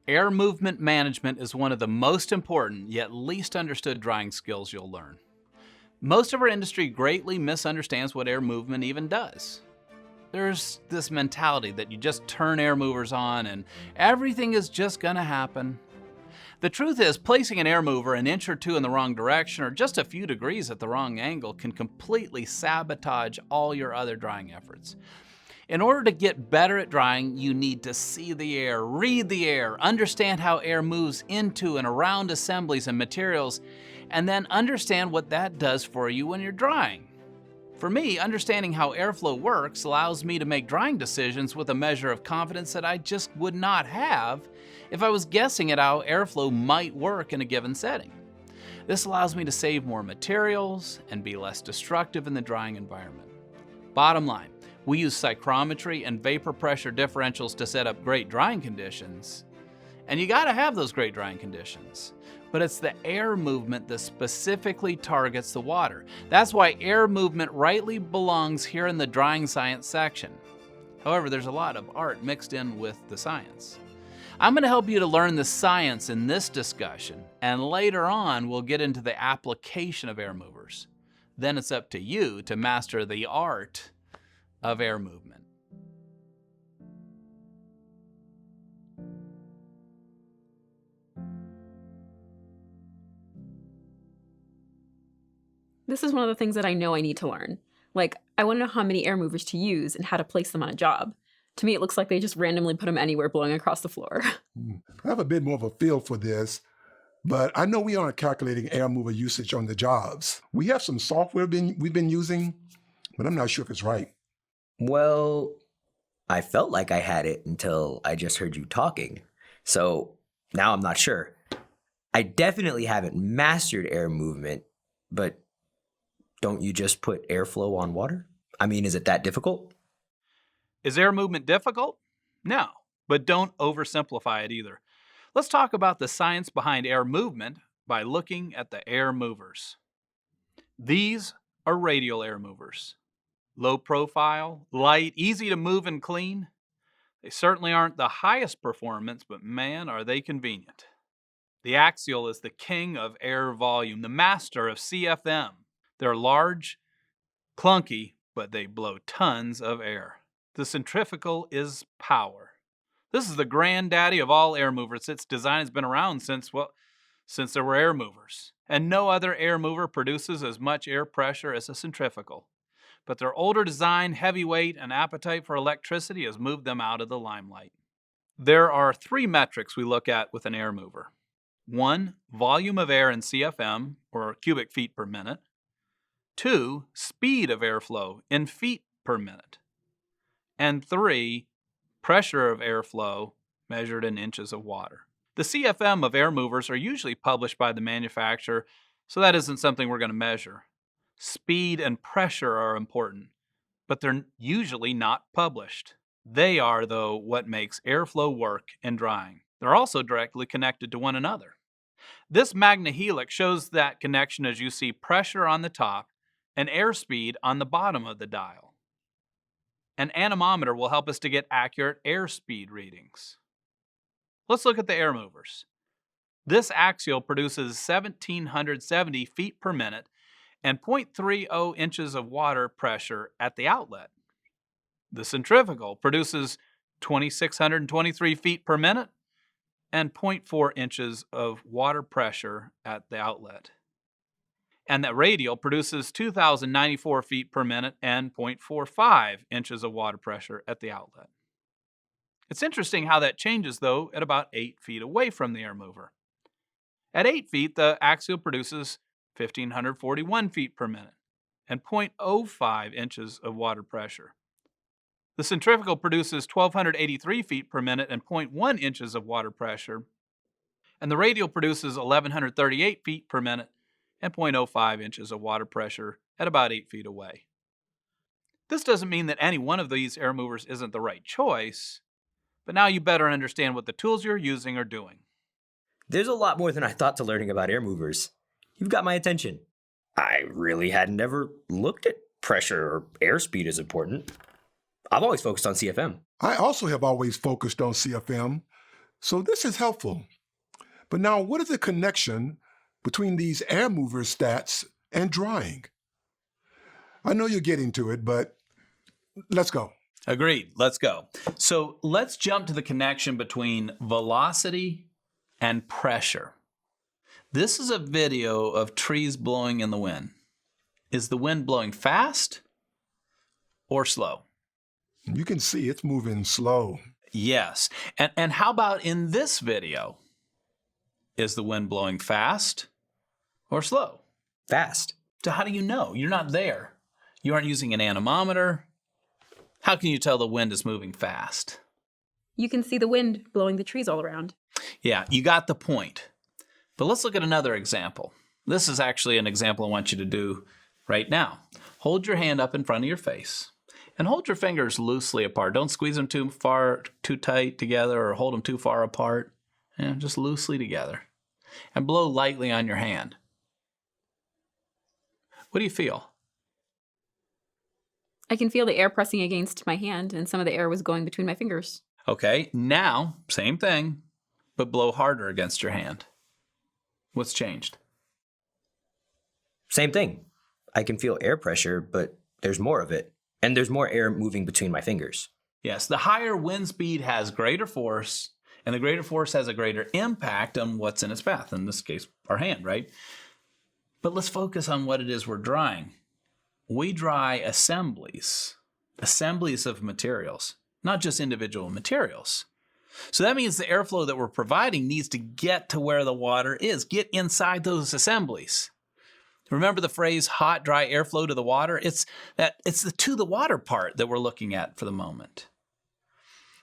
Air movement management is one of the most important yet least understood drying skills you'll learn. Most of our industry greatly misunderstands what air movement even does. There's this mentality that you just turn air movers on and everything is just gonna happen. The truth is, placing an air mover an inch or two in the wrong direction or just a few degrees at the wrong angle can completely sabotage all your other drying efforts. In order to get better at drying, you need to see the air, read the air, understand how air moves into and around assemblies and materials, and then understand what that does for you when you're drying. For me, understanding how airflow works allows me to make drying decisions with a measure of confidence that I just would not have if I was guessing at how airflow might work in a given setting. This allows me to save more materials and be less destructive in the drying environment. Bottom line, we use psychrometry and vapor pressure differentials to set up great drying conditions. And you gotta have those great drying conditions. But it's the air movement that specifically targets the water. That's why air movement rightly belongs here in the drying science section. However, there's a lot of art mixed in with the science. I'm gonna help you to learn the science in this discussion, and later on we'll get into the application of air movers. Then it's up to you to master the art of air movement. This is one of the things that I know I need to learn. Like, I want to know how many air movers to use and how to place them on a job. To me, it looks like they just randomly put them anywhere blowing across the floor. I have a bit more of a feel for this, but I know we aren't calculating air mover usage on the jobs. We have some software we've been using, but I'm not sure if it's right. Well, I felt like I had it until I just heard you talking. So now I'm not sure. I definitely haven't mastered air movement, but don't you just put airflow on water? I mean, is it that difficult? Is air movement difficult? No, but don't oversimplify it either. Let's talk about the science behind air movement by looking at the air movers. These are radial air movers. Low profile, light, easy to move and clean. They certainly aren't the highest performance, but man, are they convenient. The Axial is the king of air volume, the master of CFM. They're large, clunky, but they blow tons of air. The centrifugal is power. This is the granddaddy of all air movers. Its design has been around since there were air movers. And no other air mover produces as much air pressure as a centrifugal. But their older design, heavy weight, and appetite for electricity has moved them out of the limelight. There are 3 metrics we look at with an air mover. 1, volume of air in CFM, or cubic feet per minute. 2, speed of airflow in feet per minute. And 3, pressure of airflow measured in inches of water. The CFM of air movers are usually published by the manufacturer, so that isn't something we're going to measure. Speed and pressure are important, but they're usually not published. They are, though, what makes airflow work in drying. They're also directly connected to one another. This magnehelix shows that connection as you see pressure on the top and airspeed on the bottom of the dial. An anemometer will help us to get accurate airspeed readings. Let's look at the air movers. This Axial produces 1,770 feet per minute and 0.30 inches of water pressure at the outlet. The centrifugal produces 2,623 feet per minute and 0.4 inches of water pressure at the outlet. And the radial produces 2,094 feet per minute and 0.45 inches of water pressure at the outlet. It's interesting how that changes, though, at about 8 feet away from the air mover. At 8 feet, the Axial produces 1,541 feet per minute and 0.05 inches of water pressure. The centrifugal produces 1,283 feet per minute and 0.1 inches of water pressure, and the radial produces 1,138 feet per minute and 0.05 inches of water pressure at about 8 feet away. This doesn't mean that any one of these air movers isn't the right choice, but now you better understand what the tools you're using are doing. There's a lot more than I thought to learning about air movers. You've got my attention. I really hadn't ever looked at pressure or airspeed as important. I've always focused on CFM. I also have always focused on CFM. So this is helpful. But now, what is the connection between these air mover stats and drying? I know you're getting to it, but let's go. Agreed. Let's go. So let's jump to the connection between velocity and pressure. This is a video of trees blowing in the wind. Is the wind blowing fast or slow? You can see it's moving slow. Yes. And how about in this video? Is the wind blowing fast or slow? Fast. So how do you know? You're not there. You aren't using an anemometer. How can you tell the wind is moving fast? You can see the wind blowing the trees all around. Yeah, you got the point. But let's look at another example. This is actually an example I want you to do right now. Hold your hand up in front of your face and hold your fingers loosely apart. Don't squeeze them too tight together or hold them too far apart. Just loosely together. And blow lightly on your hand. What do you feel? I can feel the air pressing against my hand, and some of the air was going between my fingers. Okay, now, same thing, but blow harder against your hand. What's changed? Same thing. I can feel air pressure, but there's more of it. And there's more air moving between my fingers. Yes, the higher wind speed has greater force, and the greater force has a greater impact on what's in its path, in this case, our hand, right? But let's focus on what it is we're drying. We dry assemblies of materials, not just individual materials. So that means the airflow that we're providing needs to get to where the water is, get inside those assemblies. Remember the phrase hot, dry airflow to the water? It's the to the water part that we're looking at for the moment.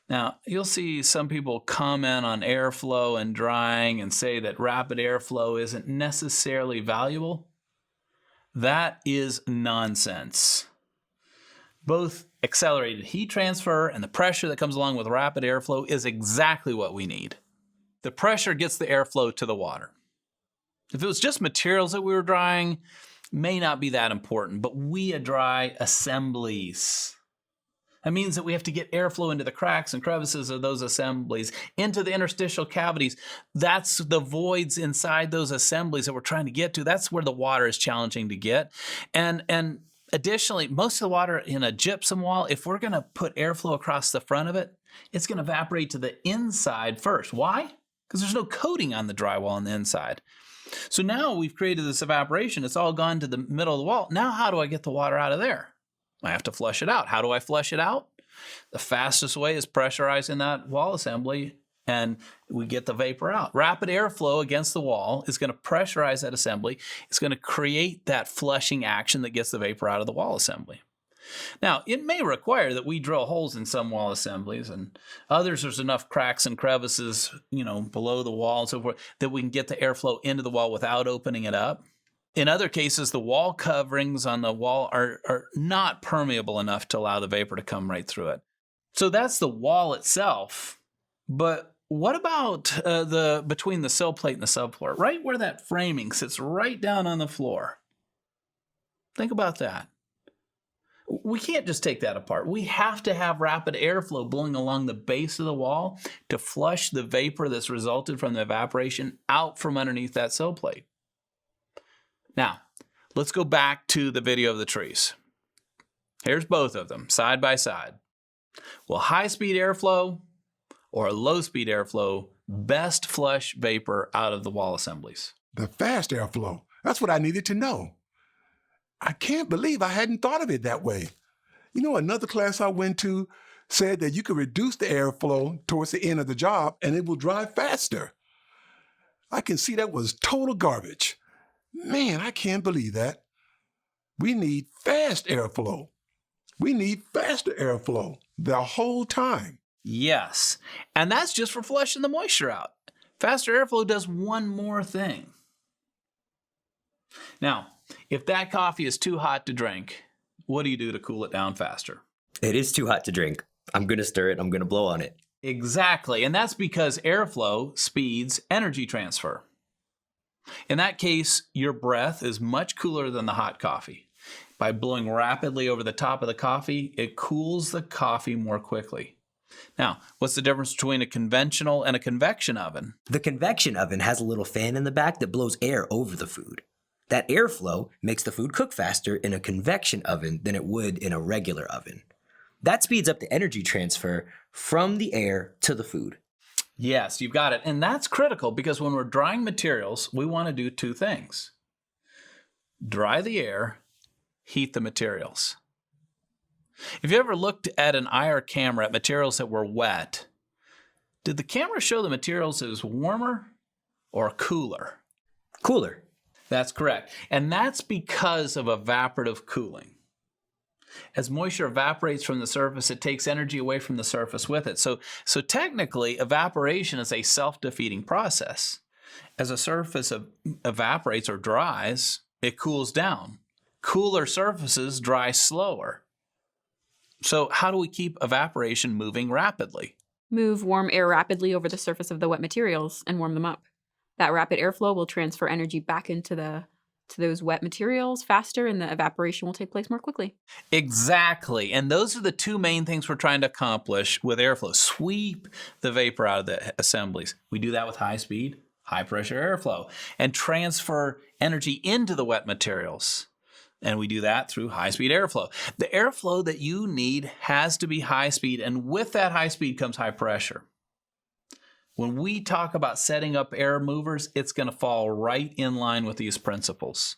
Now, you'll see some people comment on airflow and drying and say that rapid airflow isn't necessarily valuable. That is nonsense. Both accelerated heat transfer and the pressure that comes along with rapid airflow is exactly what we need. The pressure gets the airflow to the water. If it was just materials that we were drying, may not be that important, but we dry assemblies. That means that we have to get airflow into the cracks and crevices of those assemblies, into the interstitial cavities. That's the voids inside those assemblies that we're trying to get to. That's where the water is challenging to get. And additionally, most of the water in a gypsum wall, if we're going to put airflow across the front of it, it's going to evaporate to the inside first. Why? Because there's no coating on the drywall on the inside. So now we've created this evaporation. It's all gone to the middle of the wall. Now how do I get the water out of there? I have to flush it out. How do I flush it out? The fastest way is pressurizing that wall assembly, and we get the vapor out. Rapid airflow against the wall is going to pressurize that assembly. It's going to create that flushing action that gets the vapor out of the wall assembly. Now, it may require that we drill holes in some wall assemblies, and others there's enough cracks and crevices, below the wall and so forth, that we can get the airflow into the wall without opening it up. In other cases, the wall coverings on the wall are not permeable enough to allow the vapor to come right through it. So that's the wall itself. But what about between the sill plate and the subfloor? Right where that framing sits right down on the floor. Think about that. We can't just take that apart. We have to have rapid airflow blowing along the base of the wall to flush the vapor that's resulted from the evaporation out from underneath that sill plate. Now, let's go back to the video of the trees. Here's both of them, side by side. Will high-speed airflow or low-speed airflow best flush vapor out of the wall assemblies? The fast airflow. That's what I needed to know. I can't believe I hadn't thought of it that way. Another class I went to said that you could reduce the airflow towards the end of the job and it will dry faster. I can see that was total garbage. Man, I can't believe that. We need fast airflow. We need faster airflow the whole time. Yes, and that's just for flushing the moisture out. Faster airflow does one more thing. Now, if that coffee is too hot to drink, what do you do to cool it down faster? It is too hot to drink. I'm going to stir it. I'm going to blow on it. Exactly, and that's because airflow speeds energy transfer. In that case, your breath is much cooler than the hot coffee. By blowing rapidly over the top of the coffee, it cools the coffee more quickly. Now, what's the difference between a conventional and a convection oven? The convection oven has a little fan in the back that blows air over the food. That airflow makes the food cook faster in a convection oven than it would in a regular oven. That speeds up the energy transfer from the air to the food. Yes, you've got it. And that's critical because when we're drying materials, we want to do two things. Dry the air, heat the materials. If you ever looked at an IR camera at materials that were wet, did the camera show the materials as warmer or cooler? Cooler. That's correct. And that's because of evaporative cooling. As moisture evaporates from the surface, it takes energy away from the surface with it. So technically, evaporation is a self-defeating process. As a surface evaporates or dries, it cools down. Cooler surfaces dry slower. So how do we keep evaporation moving rapidly? Move warm air rapidly over the surface of the wet materials and warm them up. That rapid airflow will transfer energy back into those wet materials faster, and the evaporation will take place more quickly. Exactly. And those are the two main things we're trying to accomplish with airflow. Sweep the vapor out of the assemblies. We do that with high speed, high pressure airflow, and transfer energy into the wet materials. And we do that through high-speed airflow. The airflow that you need has to be high speed, and with that high speed comes high pressure. When we talk about setting up air movers, it's going to fall right in line with these principles.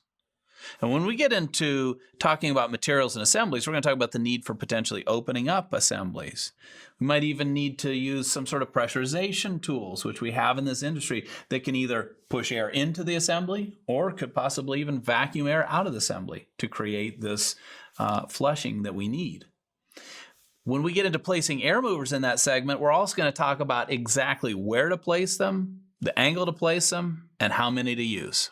And when we get into talking about materials and assemblies, we're going to talk about the need for potentially opening up assemblies. We might even need to use some sort of pressurization tools, which we have in this industry, that can either push air into the assembly or could possibly even vacuum air out of the assembly to create this flushing that we need. When we get into placing air movers in that segment, we're also going to talk about exactly where to place them, the angle to place them, and how many to use.